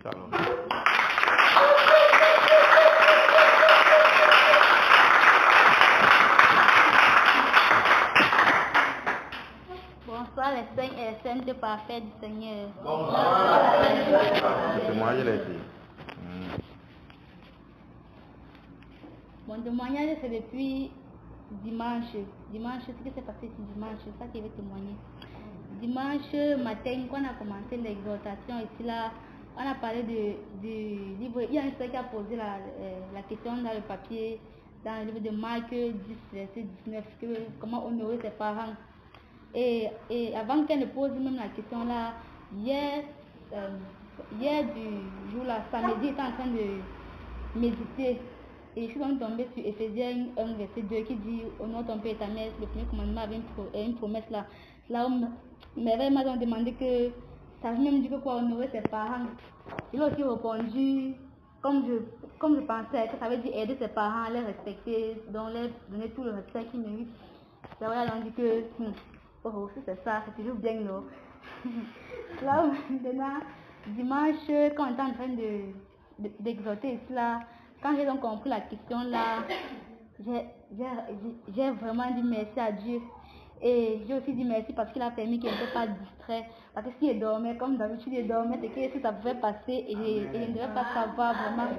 Alors. Bonsoir les saints et les saintes parfaites du Seigneur. Bonsoir. Le témoignage est ici. Mon témoignage c'est depuis dimanche. Dimanche, ce qui s'est passé ici dimanche, c'est ça que je vais témoigner. Dimanche matin, quand on a commencé l'exhortation ici là, on a parlé du livre. Il y a un frère qui a posé la question dans le papier, dans le livre de Marc 10, verset 19, comment honorer ses parents. Et avant qu'elle ne pose même la question là, hier du jour là, samedi, j'étais en train de méditer. Et je suis donc tombée sur Ephésiens 1, verset 2 qui dit honore ton père et ta mère, le premier commandement avait une promesse là. Là où mes rêves m'ont demandé que ça veut même dire que quoi honorer ses parents. Il a aussi répondu comme je pensais que ça veut dire aider ses parents, les respecter, donc leur donner tout le respect qu'ils méritent. C'est vrai, on dit que oh, si c'est ça, c'est toujours bien non. Là maintenant, dimanche, quand on était en train d'exhorter ici là, quand j'ai donc compris la question là, j'ai vraiment dit merci à Dieu. Et j'ai aussi dit merci parce qu'il a permis qu'il n'était pas distrait. Parce que s'il dormait, comme d'habitude il dormait, c'est que si ça pouvait passer et je ne devais pas savoir vraiment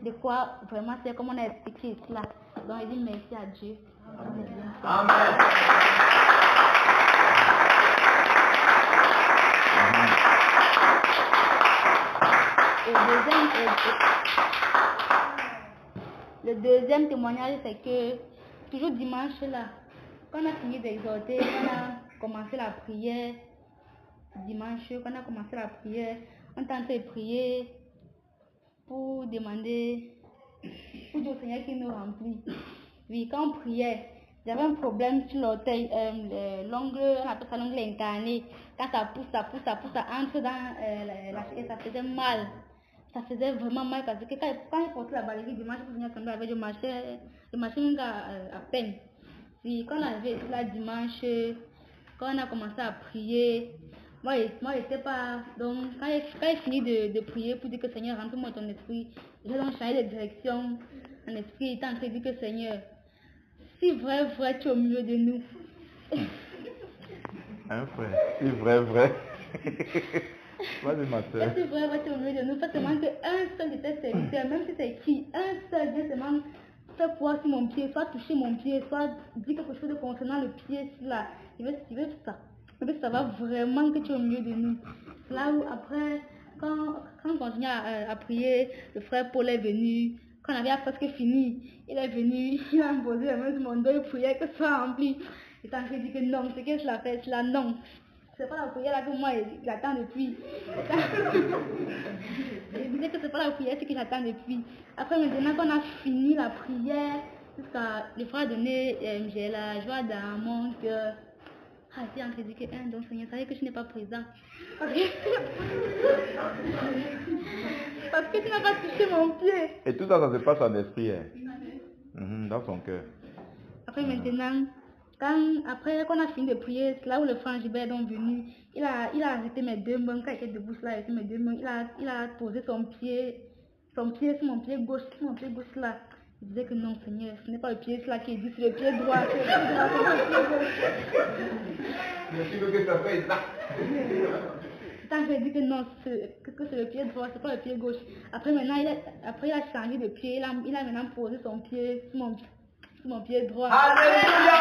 de quoi vraiment c'est, comme on a expliqué ici là. Donc je dis merci à Dieu. Amen. Le deuxième témoignage, c'est que toujours dimanche là, quand on a fini d'exhorter, quand on a commencé la prière, dimanche, quand on a commencé la prière, on est en train de prier pour demander, pour dire au Seigneur qu'il nous remplit. Oui, quand on priait, j'avais un problème sur l'orteil, l'ongle, on appelle ça l'ongle incarné. Quand ça pousse, ça entre dans la chair, ça faisait mal. Ça faisait vraiment mal parce que quand il portait la balayette dimanche, pour venir assembler avec le marché à peine. Puis quand on est arrivé là dimanche, quand on a commencé à prier, moi je sais pas, donc quand j'ai fini de prier pour dire que Seigneur remplis-moi ton esprit, j'ai donc changé de direction, mon esprit était en train de dire que Seigneur, si vrai tu es au milieu de nous. Un frère, si vrai. Vas-y ma soeur. Si vrai tu es au milieu de nous, fais seulement qu'un seul de tes serviteurs, même si c'est qui, un seul vient seulement faire poids sur mon pied, soit toucher mon pied, soit dire quelque chose de concernant le pied, là. Je veux ça. Je veux savoir vraiment que tu es au milieu de nous. Là où après, quand on continue à prier, le frère Paul est venu. Quand on avait presque fini, il est venu, il a imposé la main sur mon dos, il priait que ça soit rempli. Il est en train de dire que non, c'est que je la fais, là, non. C'est pas la prière là que moi j'attends depuis. Je disais que c'est pas la prière ce que j'attends depuis. Après maintenant qu'on a fini la prière, jusqu'à le frère donné, j'ai la joie dans mon cœur. Ah, c'est en train de dire que donc Seigneur, ça veut dire que je n'ai pas présent. Parce que tu n'as pas touché mon pied. Et tout ça, ça se passe en esprit, hein? Dans son cœur. Après maintenant, après qu'on a fini de prier, c'est là où le frère Gilbert est donc venu, il a arrêté mes deux mains, quand il était debout, il a arrêté mes deux mains, il a posé son pied sur mon pied gauche, là. Il disait que non Seigneur, ce n'est pas le pied là qui est dit, c'est le pied droit, c'est le pied droit, c'est le pied gauche. Je veux que ça fait ça. Tant que j'ai dit que non, que c'est le pied droit, c'est pas le pied gauche. Après maintenant, il a changé de pied, il a maintenant posé son pied sur mon pied droit. Alléluia!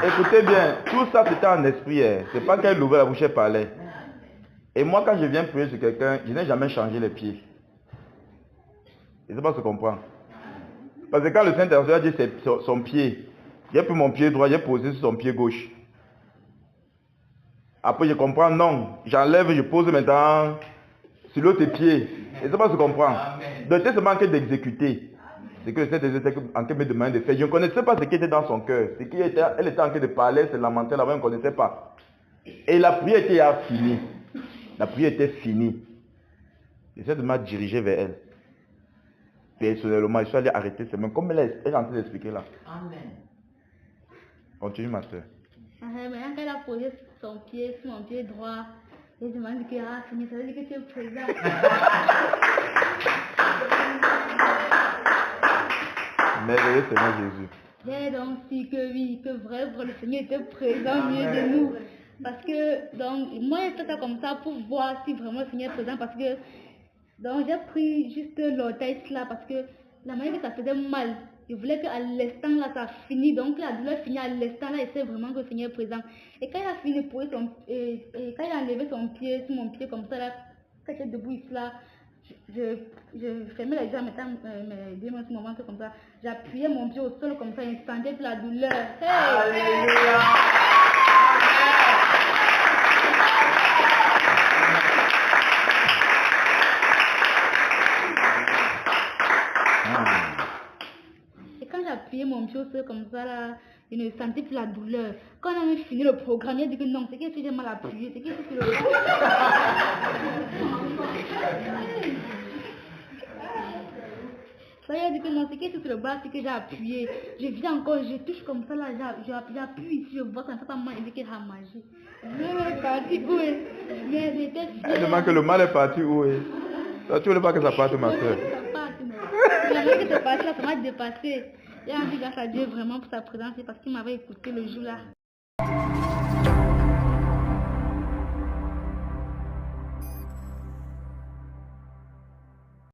Écoutez bien, tout ça c'était en esprit, hein. C'est pas qu'elle ouvrait la bouche et parlait. Et moi quand je viens prier sur quelqu'un, je n'ai jamais changé les pieds. Je ne sais pas si tu comprends. Parce que quand le Saint-Esprit a dit c'est son pied, j'ai pris mon pied droit, j'ai posé sur son pied gauche. Après je comprends, non, j'enlève, je pose maintenant sur l'autre pied. Je ne sais pas si tu comprends. Donc c'est seulement que d'exécuter. C'est que le Saint-Esprit était en train de me demander de faire. Je ne connaissais pas ce qui était dans son cœur. Elle était en train de parler, se lamenter là-bas, je ne connaissais pas. Et la prière était finie. La prière était finie. J'essaie de me diriger vers elle. personnellement, je suis allé arrêter ses mains, comme elle est en train d'expliquer là. Amen. Continue, ma soeur. Maintenant qu'elle a posé son pied sur mon pied droit, et je m'en dis que Seigneur, ça veut dire que tu es présent. Merveilleux Seigneur Jésus. J'ai donc su que oui, que vraiment le Seigneur était présent au milieu de nous. Parce que, donc, moi j'ai fait ça comme ça pour voir si vraiment le Seigneur est présent. Parce que, donc j'ai pris juste l'orteil là parce que la manière que ça faisait mal, je voulais qu'à l'instant là ça finisse. Donc la douleur finit à l'instant là et c'est vraiment que le Seigneur est présent. Et quand il a fini de poser son, et quand il a enlevé son pied sur mon pied comme ça là, quand j'étais debout ici là, je fermais les yeux en mettant mes deux mains sur mon ventre comme ça. J'appuyais mon pied au sol comme ça, et je sentais la douleur. Hey! Alléluia! Et quand j'appuyais mon pied au sol comme ça là, je ne sentais plus la douleur. Quand on a fini le programme, il a dit que non, c'est que j'ai mal appuyé, c'est que c'est le... Ça, il a dit que non, c'est que sur le bras, c'est que j'ai appuyé. Je viens encore, je touche comme ça là, j'appuie ici, je vois comme ça, maman, il dit qu'il a magie. Mais parti où est? Mais j'étais fière. Elle demande que le mal est parti où est? Toi, tu ne veux pas que ça parte, ma soeur? Ça parte, mais la manière que c'est parti là, ça m'a dépassé. J'ai envie grâce à Dieu vraiment pour sa présence, c'est parce qu'il m'avait écouté le jour là.